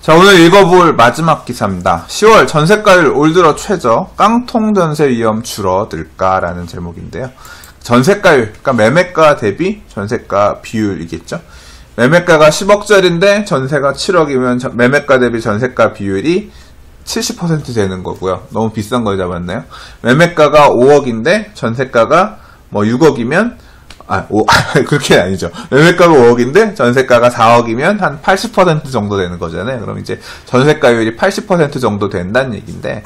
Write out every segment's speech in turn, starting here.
자, 오늘 읽어볼 마지막 기사입니다. 10월 전세가율 올 들어 최저, 깡통 전세 위험 줄어들까라는 제목인데요. 전세가율, 그러니까 매매가 대비 전세가 비율이겠죠. 매매가가 10억짜리인데 전세가 7억이면 매매가 대비 전세가 비율이 70% 되는 거고요. 너무 비싼 걸 잡았나요? 매매가가 5억인데 전세가가 뭐 6억이면 그렇게 아니죠. 매매가가 5억인데 전세가가 4억이면 한 80% 정도 되는 거잖아요. 그럼 이제 전세가율이 80% 정도 된다는 얘기인데,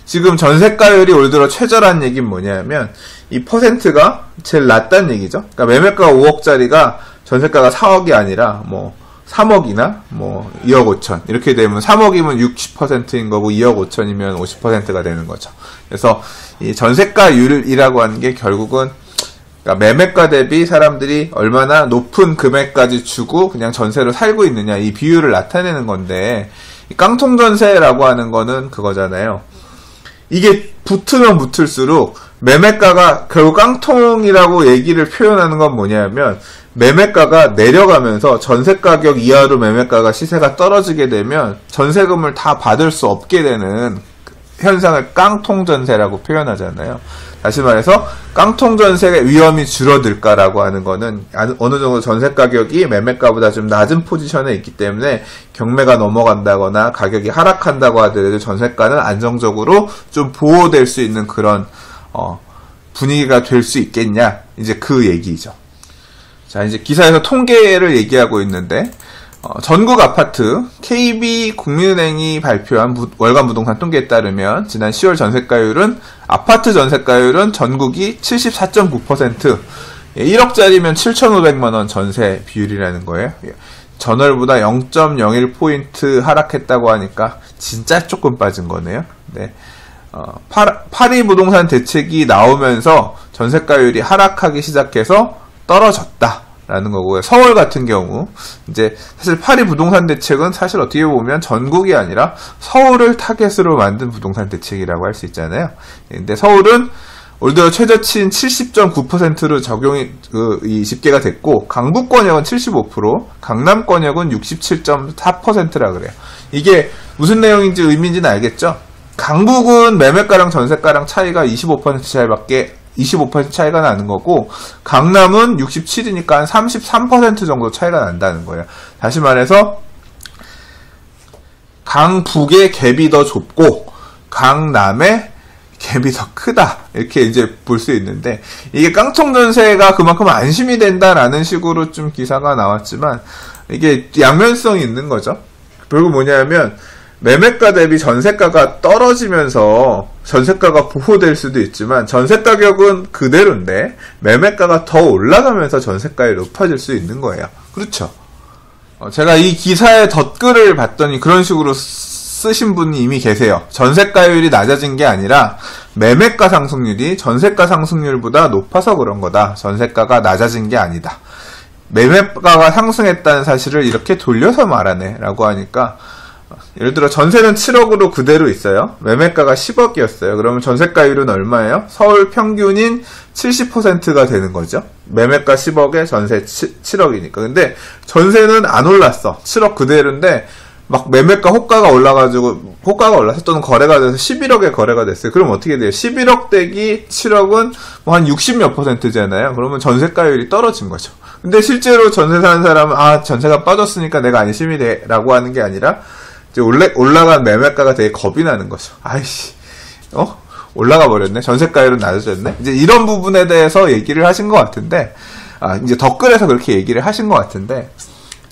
지금 전세가율이 올 들어 최저라는 얘기는 뭐냐면 이 퍼센트가 제일 낮다는 얘기죠. 그러니까 매매가가 5억짜리가 전세가가 4억이 아니라 뭐 3억이나 뭐 2억 5천 이렇게 되면 3억이면 60%인 거고 2억 5천이면 50%가 되는 거죠. 그래서 이 전세가율이라고 하는 게 결국은 그러니까 매매가 대비 사람들이 얼마나 높은 금액까지 주고 그냥 전세로 살고 있느냐, 이 비율을 나타내는 건데, 이 깡통전세라고 하는 거는 그거잖아요. 이게 붙으면 붙을수록 매매가가 결국 깡통이라고 얘기를 표현하는 건 뭐냐면, 매매가가 내려가면서 전세가격 이하로 매매가가 시세가 떨어지게 되면 전세금을 다 받을 수 없게 되는 현상을 깡통전세라고 표현하잖아요. 다시 말해서 깡통전세의 위험이 줄어들까라고 하는 거는 어느 정도 전세가격이 매매가보다 좀 낮은 포지션에 있기 때문에 경매가 넘어간다거나 가격이 하락한다고 하더라도 전세가는 안정적으로 좀 보호될 수 있는 그런 분위기가 될 수 있겠냐, 이제 그 얘기죠. 자, 이제 기사에서 통계를 얘기하고 있는데, 전국 아파트 KB국민은행이 발표한 월간 부동산 통계에 따르면 지난 10월 전세가율은, 아파트 전세가율은 전국이 74.9%, 1억짜리면 7,500만원 전세 비율이라는 거예요. 전월보다 0.01포인트 하락했다고 하니까 진짜 조금 빠진 거네요. 네. 파리 부동산 대책이 나오면서 전세가율이 하락하기 시작해서 떨어졌다 라는 거고요. 서울 같은 경우 이제 사실 파리 부동산 대책은 사실 어떻게 보면 전국이 아니라 서울을 타겟으로 만든 부동산 대책이라고 할 수 있잖아요. 근데 서울은 올 들어 최저치인 70.9%로 적용이 집계가 됐고, 강북권역은 75%, 강남권역은 67.4%라 그래요. 이게 무슨 내용인지 의미인지는 알겠죠? 강북은 매매가랑 전세가랑 차이가 25% 차이가 나는 거고, 강남은 67이니까 한 33% 정도 차이가 난다는 거예요. 다시 말해서 강북의 갭이 더 좁고 강남의 갭이 더 크다, 이렇게 이제 볼 수 있는데, 이게 깡통전세가 그만큼 안심이 된다라는 식으로 좀 기사가 나왔지만 이게 양면성이 있는 거죠. 결국 뭐냐면 매매가 대비 전세가가 떨어지면서 전세가가 보호될 수도 있지만 전세가격은 그대로인데 매매가가 더 올라가면서 전세가율이 높아질 수 있는 거예요. 그렇죠? 제가 이 기사의 덧글을 봤더니 그런 식으로 쓰신 분이 이미 계세요. 전세가율이 낮아진 게 아니라 매매가 상승률이 전세가 상승률보다 높아서 그런 거다. 전세가가 낮아진 게 아니다. 매매가가 상승했다는 사실을 이렇게 돌려서 말하네 라고 하니까, 예를 들어 전세는 7억으로 그대로 있어요. 매매가가 10억이었어요. 그러면 전세가율은 얼마예요? 서울 평균인 70%가 되는 거죠. 매매가 10억에 전세 7억이니까. 근데 전세는 안 올랐어. 7억 그대로인데 막 매매가 호가가 올라서 또는 거래가 돼서 11억에 거래가 됐어요. 그럼 어떻게 돼요? 11억 대기 7억은 뭐 한 60몇 %잖아요. 그러면 전세가율이 떨어진 거죠. 근데 실제로 전세 사는 사람은 전세가 빠졌으니까 내가 안심이 돼 라고 하는 게 아니라 이제 올라간 매매가가 되게 겁이 나는 거죠. 아이씨, 올라가 버렸네. 전세가율은 낮아졌네. 이제 이런 부분에 대해서 얘기를 하신 것 같은데, 이제 덧글에서 그렇게 얘기를 하신 것 같은데,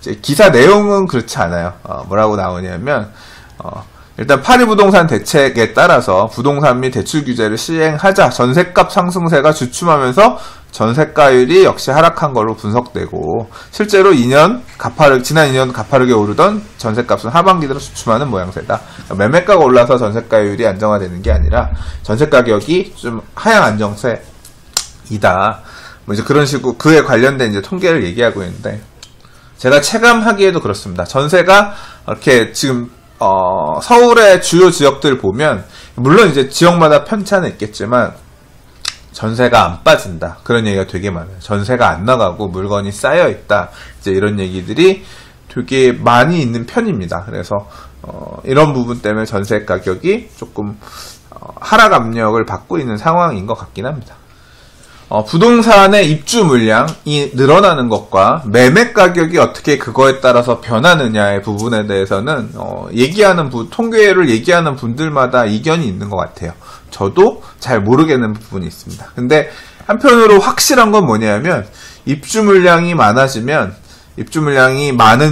이제 기사 내용은 그렇지 않아요. 뭐라고 나오냐면, 일단 파리 부동산 대책에 따라서 부동산 및 대출 규제를 시행하자 전세값 상승세가 주춤하면서 전세가율이 역시 하락한 걸로 분석되고, 실제로 지난 2년 가파르게 오르던 전세값은 하반기 들어 주춤하는 모양새다. 그러니까 매매가가 올라서 전세가율이 안정화되는 게 아니라 전세가격이 좀 하향 안정세이다. 뭐 이제 그런 식으로 그에 관련된 이제 통계를 얘기하고 있는데, 제가 체감하기에도 그렇습니다. 전세가 이렇게 지금 서울의 주요 지역들 보면, 물론 이제 지역마다 편차는 있겠지만 전세가 안 빠진다, 그런 얘기가 되게 많아요. 전세가 안 나가고 물건이 쌓여 있다, 이제 이런 얘기들이 되게 많이 있는 편입니다. 그래서 이런 부분 때문에 전세 가격이 조금 하락 압력을 받고 있는 상황인 것 같긴 합니다. 부동산의 입주 물량이 늘어나는 것과 매매 가격이 어떻게 그거에 따라서 변하느냐의 부분에 대해서는 통계를 얘기하는 분들마다 이견이 있는 것 같아요. 저도 잘 모르겠는 부분이 있습니다. 근데 한편으로 확실한 건 뭐냐면 입주 물량이 많은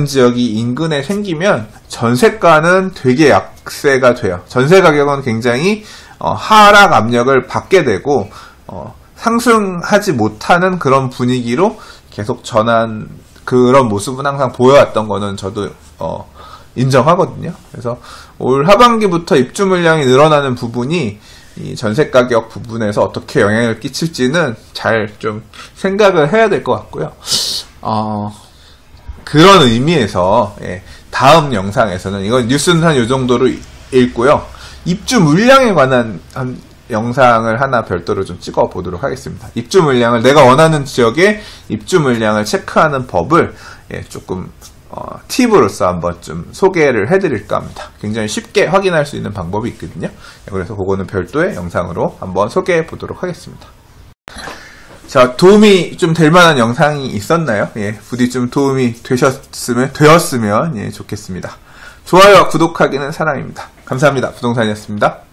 지역이 인근에 생기면 전세가는 되게 약세가 돼요. 전세 가격은 굉장히 하락 압력을 받게 되고 상승하지 못하는 그런 분위기로 계속 전한 그런 모습은 항상 보여왔던 거는 저도 인정하거든요. 그래서 올 하반기부터 입주 물량이 늘어나는 부분이 이 전세 가격 부분에서 어떻게 영향을 끼칠지는 잘 좀 생각을 해야 될 것 같고요. 그런 의미에서 다음 영상에서는 이건 뉴스는 한 이 정도로 읽고요. 입주 물량에 관한 영상을 하나 별도로 좀 찍어 보도록 하겠습니다. 입주 물량을 내가 원하는 지역의 입주 물량을 체크하는 법을 조금 팁으로서 한번 좀 소개를 해드릴까 합니다. 굉장히 쉽게 확인할 수 있는 방법이 있거든요. 그래서 그거는 별도의 영상으로 한번 소개해 보도록 하겠습니다. 자, 도움이 좀 될 만한 영상이 있었나요? 부디 좀 도움이 되었으면 좋겠습니다. 좋아요와 구독하기는 사랑입니다. 감사합니다. 부동산이었습니다.